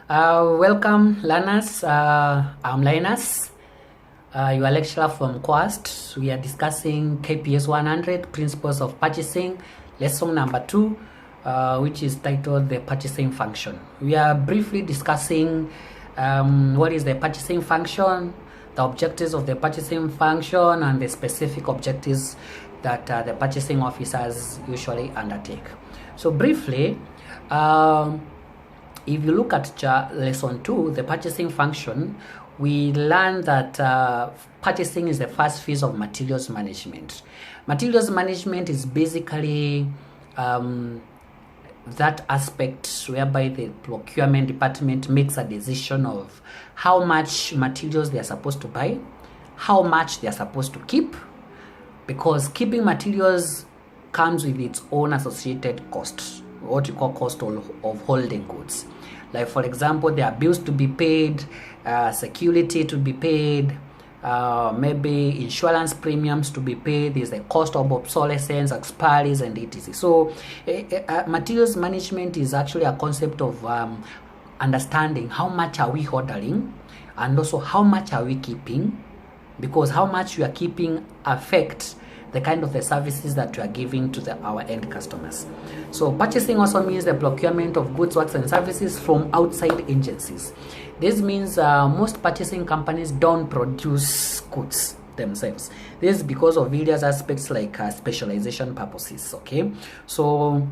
Welcome, learners. I'm Linus, your lecturer from Quast. We are discussing KPS 100 Principles of Purchasing, lesson number 2, which is titled The Purchasing Function. We are briefly discussing what is the purchasing function, the objectives of the purchasing function, and the specific objectives that the purchasing officers usually undertake. So briefly, if you look at lesson 2, the purchasing function, we learn that purchasing is the first phase of materials management. Materials management is basically that aspect whereby the procurement department makes a decision of how much materials they are supposed to buy, how much they are supposed to keep, because keeping materials comes with its own associated costs, what you call cost of holding goods. Like, for example, there are bills to be paid, security to be paid, maybe insurance premiums to be paid. There's the cost of obsolescence, expiries, and etc. So materials management is actually a concept of understanding how much are we ordering and also how much are we keeping, because how much we are keeping affects the kind of the services that we are giving to our end customers. So purchasing also means the procurement of goods, works, and services from outside agencies. This means most purchasing companies don't produce goods themselves. This is because of various aspects like specialization purposes. Okay, so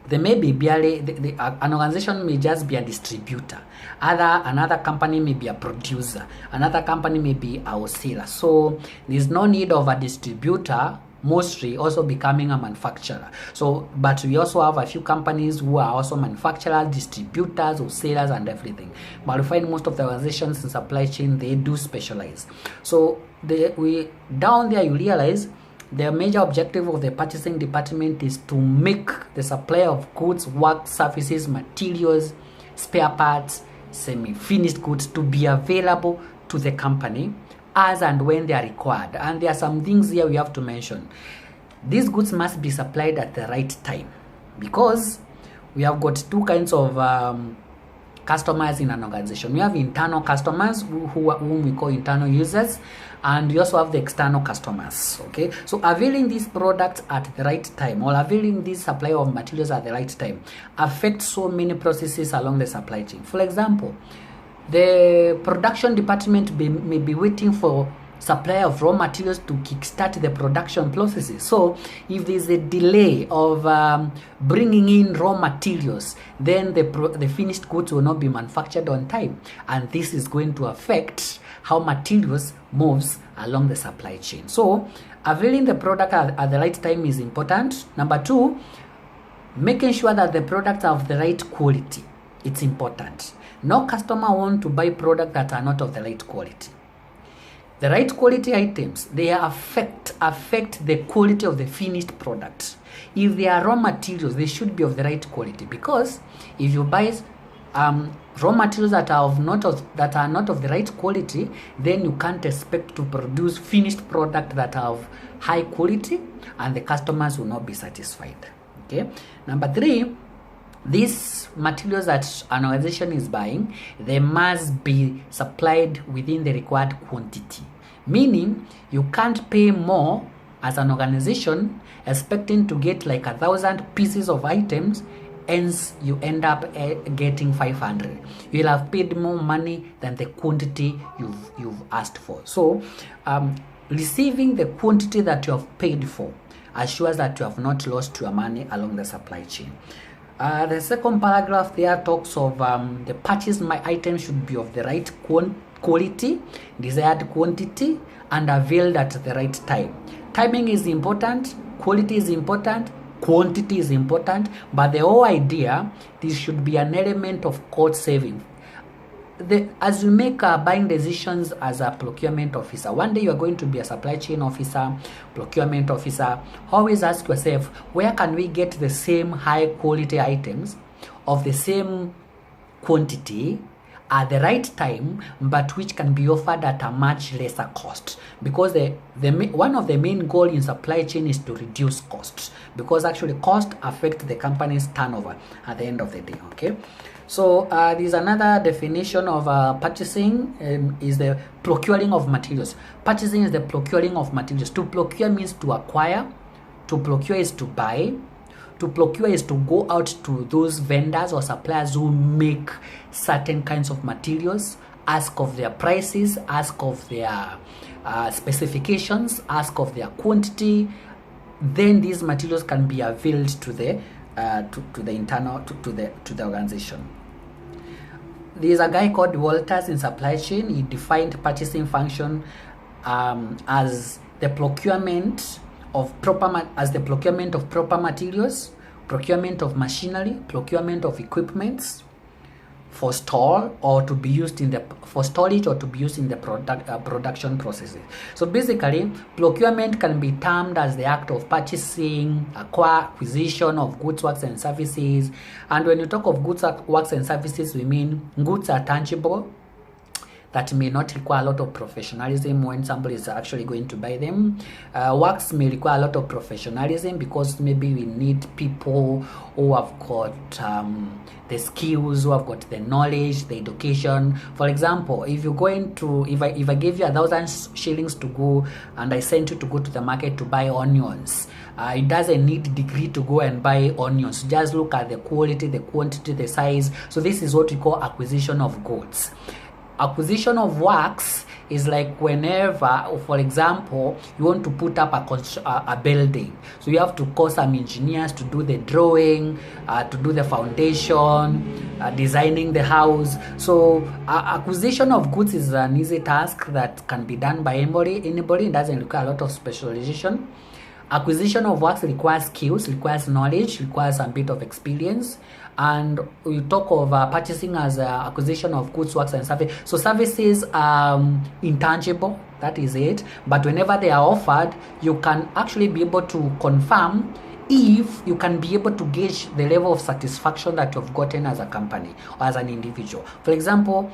they may be barely, an organization may just be a distributor. Another company may be a producer. Another company may be a wholesaler. So there's no need of a distributor mostly also becoming a manufacturer. So, but we also have a few companies who are also manufacturers, distributors, wholesalers, and everything. But we find most of the organizations in supply chain, they do specialize. So down there you realize the major objective of the purchasing department is to make the supply of goods, work, services, materials, spare parts, semi-finished goods to be available to the company as and when they are required. And there are some things here we have to mention. These goods must be supplied at the right time, because we have got two kinds of customers in an organization. We have internal customers whom we call internal users, and we also have the external customers. Okay, so availing these products at the right time, or availing this supply of materials at the right time, affects so many processes along the supply chain. For example, the production department may be waiting for supply of raw materials to kickstart the production processes. So if there's a delay of bringing in raw materials, then the finished goods will not be manufactured on time, and this is going to affect how materials moves along the supply chain. So availing the product at the right time is important. Number 2, making sure that the products are of the right quality. It's important. No customer want to buy products that are not of the right quality. The right quality items, they affect the quality of the finished product. If they are raw materials, they should be of the right quality, because if you buy raw materials that are not of the right quality, then you can't expect to produce finished product that are of high quality, and the customers will not be satisfied. Okay. Number 3, these materials that an organization is buying, they must be supplied within the required quantity. Meaning, you can't pay more as an organization expecting to get like 1,000 pieces of items, hence you end up getting 500. You'll have paid more money than the quantity you've asked for. So, receiving the quantity that you have paid for assures that you have not lost your money along the supply chain. The second paragraph there talks of the purchased items should be of the right quality, desired quantity, and availed at the right time. Timing is important, quality is important, quantity is important, but the whole idea, this should be an element of cost saving. As you make buying decisions as a procurement officer, one day you are going to be a supply chain officer, procurement officer, always ask yourself, where can we get the same high quality items of the same quantity at the right time, but which can be offered at a much lesser cost? Because one of the main goals in supply chain is to reduce costs, because actually cost affect the company's turnover at the end of the day. Okay, So there's another definition of purchasing, is the procuring of materials. Purchasing is the procuring of materials. To procure means to acquire. To procure is to buy. To procure is to go out to those vendors or suppliers who make certain kinds of materials, ask of their prices, ask of their specifications, ask of their quantity. Then these materials can be availed to the organization. There's a guy called Walters in supply chain. He defined purchasing function as the procurement of proper materials, procurement of machinery, procurement of equipments for storage or to be used in the production processes. So basically, procurement can be termed as the act of purchasing, acquisition of goods, works, and services. And when you talk of goods, works, and services, we mean goods are tangible that may not require a lot of professionalism when somebody is actually going to buy them. Works may require a lot of professionalism because maybe we need people who have got the skills, who have got the knowledge, the education. For example, if you're going to, if I give you 1,000 shillings to go and I sent you to go to the market to buy onions, it doesn't need degree to go and buy onions. Just look at the quality, the quantity, the size. So this is what we call acquisition of goods. Acquisition of works is like whenever, for example, you want to put up a building. So you have to call some engineers to do the drawing, to do the foundation, designing the house. So acquisition of goods is an easy task that can be done by anybody. It doesn't require a lot of specialization. Acquisition of works requires skills, requires knowledge, requires a bit of experience. And we talk of purchasing as acquisition of goods, works, and services. So services are intangible, that is it. But whenever they are offered, you can actually be able to confirm if you can be able to gauge the level of satisfaction that you've gotten as a company or as an individual. For example,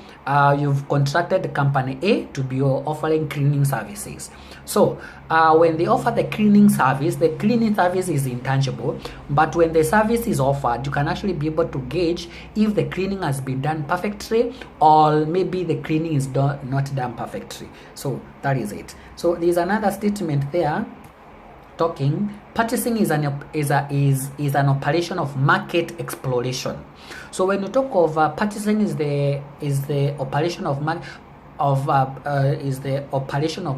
you've contracted the company A to be offering cleaning services. So when they offer the cleaning service is intangible, but when the service is offered, you can actually be able to gauge if the cleaning has been done perfectly or maybe the cleaning is not done perfectly. So that is it. So there's another statement there talking purchasing is an operation of market exploration. So when you talk of purchasing is the operation of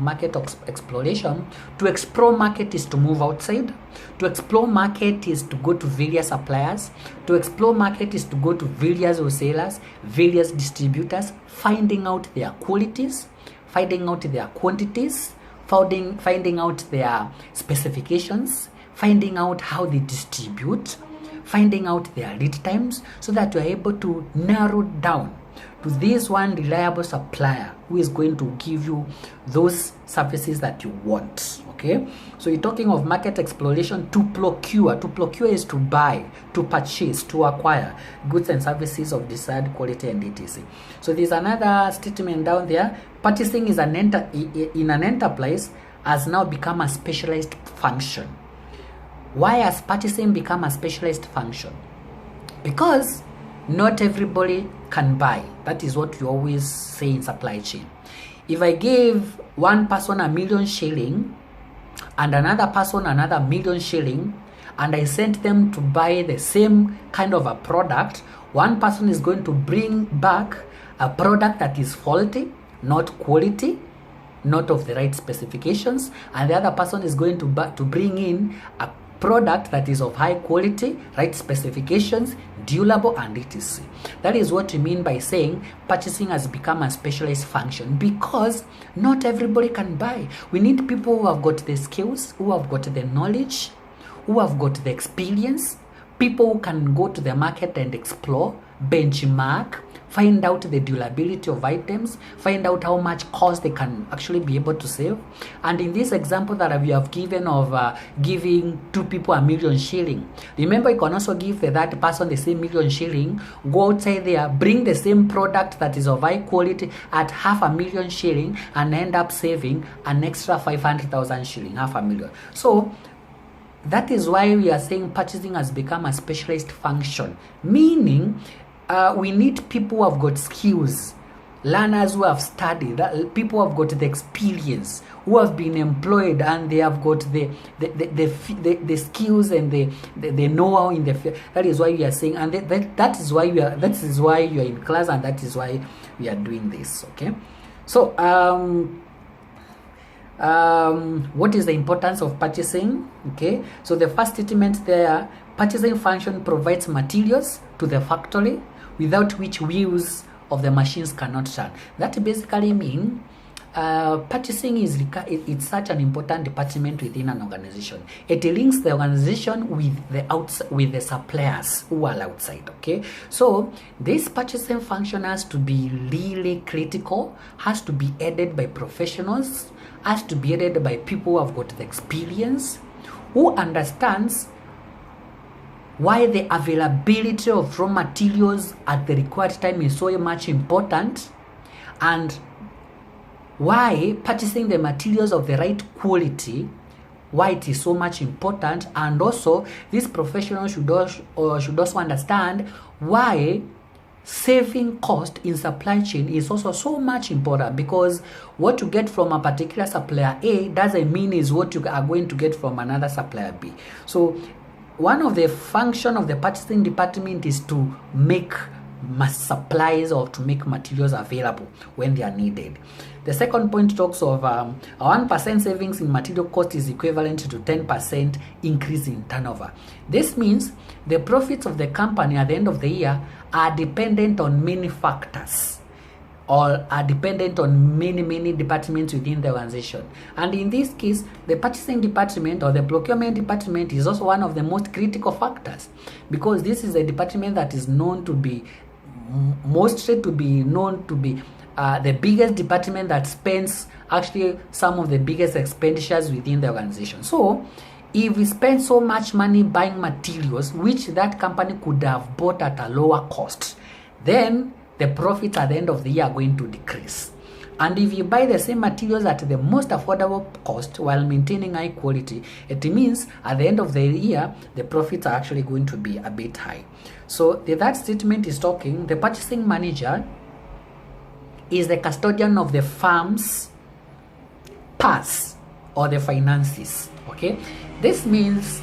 market exploration. To explore market is to move outside. To explore market is to go to various suppliers. To explore market is to go to various wholesalers, various distributors, finding out their qualities, finding out their quantities, finding out their specifications, finding out how they distribute, finding out their lead times, so that you are able to narrow down to this one reliable supplier who is going to give you those services that you want. Okay, so you're talking of market exploration. To procure is to buy, to purchase, to acquire goods and services of desired quality and etc. So there's another statement down there. Purchasing is in an enterprise has now become a specialized function. Why has purchasing become a specialized function? Because not everybody can buy. That is what you always say in supply chain. If I give one person 1,000,000 shilling and another person another 1,000,000 shilling, and I sent them to buy the same kind of a product, one person is going to bring back a product that is faulty, not quality, not of the right specifications, and the other person is going to bring in a product that is of high quality, right specifications, durable, and etc. That is what we mean by saying purchasing has become a specialized function, because not everybody can buy. We need people who have got the skills, who have got the knowledge, who have got the experience, people who can go to the market and explore, benchmark, find out the durability of items, find out how much cost they can actually be able to save. And in this example that we have given of giving two people 1,000,000 shilling, remember you can also give that person the same 1,000,000 shilling, go outside there, bring the same product that is of high quality at 500,000 shilling, and end up saving an extra 500,000 shilling, 500,000. So that is why we are saying purchasing has become a specialized function, meaning we need people who have got skills, learners who have studied, people who have got the experience, who have been employed, and they have got the skills and the know-how in the field. That is why we are saying, and that is why you are in class, and that is why we are doing this. Okay, so what is the importance of purchasing? Okay, so the first statement there, purchasing function provides materials to the factory without which wheels of the machines cannot turn. That basically means purchasing it's such an important department within an organization. It links the organization with the suppliers who are outside. Okay, so this purchasing function has to be really critical, has to be aided by professionals, has to be aided by people who have got the experience, who understands why the availability of raw materials at the required time is so much important, and why purchasing the materials of the right quality, why it is so much important. And also these professionals should also understand why saving cost in supply chain is also so much important, because what you get from a particular supplier A doesn't mean is what you are going to get from another supplier B. So one of the function of the purchasing department is to make supplies or to make materials available when they are needed. The second point talks of a 1% savings in material cost is equivalent to 10% increase in turnover. This means the profits of the company at the end of the year are dependent on many factors, or are dependent on many departments within the organization. And in this case, the purchasing department or the procurement department is also one of the most critical factors, because this is a department that is known to be the biggest department that spends actually some of the biggest expenditures within the organization. So if we spend so much money buying materials which that company could have bought at a lower cost, then the profits at the end of the year are going to decrease. And if you buy the same materials at the most affordable cost while maintaining high quality, it means at the end of the year, the profits are actually going to be a bit high. So that statement is talking, the purchasing manager is the custodian of the firm's purse or the finances. Okay, this means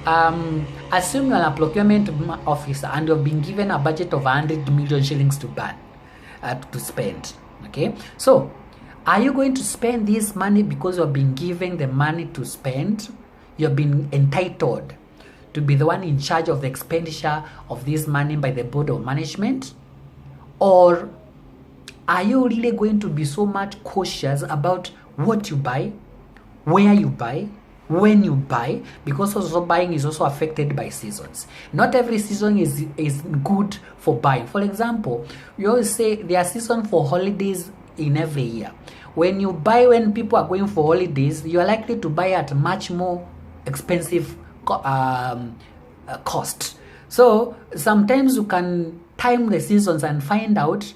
assume you are a procurement officer and you have been given a budget of 100 million shillings to spend. Okay, so are you going to spend this money because you have been given the money to spend? You have been entitled to be the one in charge of the expenditure of this money by the board of management? Or are you really going to be so much cautious about what you buy, where you buy, when you buy? Because also buying is also affected by seasons. Not every season is good for buying. For example, we always say there are seasons for holidays in every year. When you buy when people are going for holidays, you are likely to buy at much more expensive cost. So sometimes you can time the seasons and find out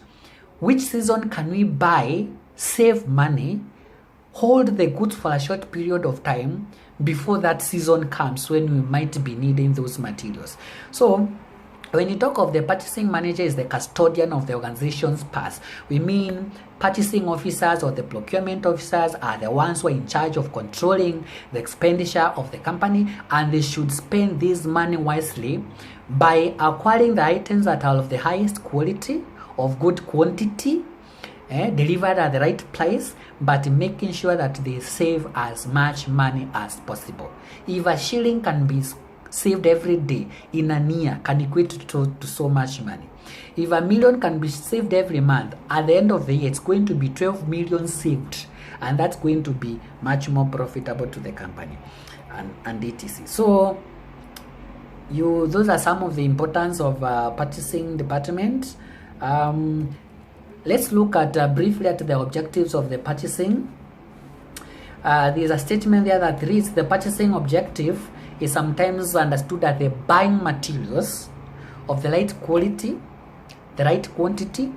which season can we buy, save money, hold the goods for a short period of time before that season comes when we might be needing those materials. So when you talk of the purchasing manager is the custodian of the organization's purse, we mean purchasing officers or the procurement officers are the ones who are in charge of controlling the expenditure of the company, and they should spend this money wisely by acquiring the items that are of the highest quality, of good quantity, delivered at the right price, but making sure that they save as much money as possible. If a shilling can be saved every day in a year, can equate to so much money. If 1 million can be saved every month, at the end of the year, it's going to be 12 million saved, and that's going to be much more profitable to the company, and etc. So those are some of the importance of purchasing department. Let's look at briefly at the objectives of the purchasing. There's a statement there that reads, the purchasing objective is sometimes understood as the buying materials of the right quality, the right quantity,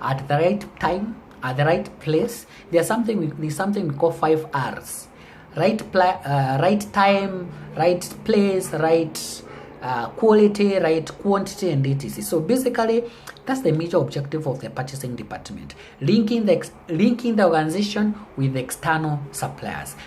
at the right time, at the right place. There's something we call 5 R's. Right time, right place, right quality, right quantity, and etc. So basically, that's the major objective of the purchasing department: linking the organization with external suppliers.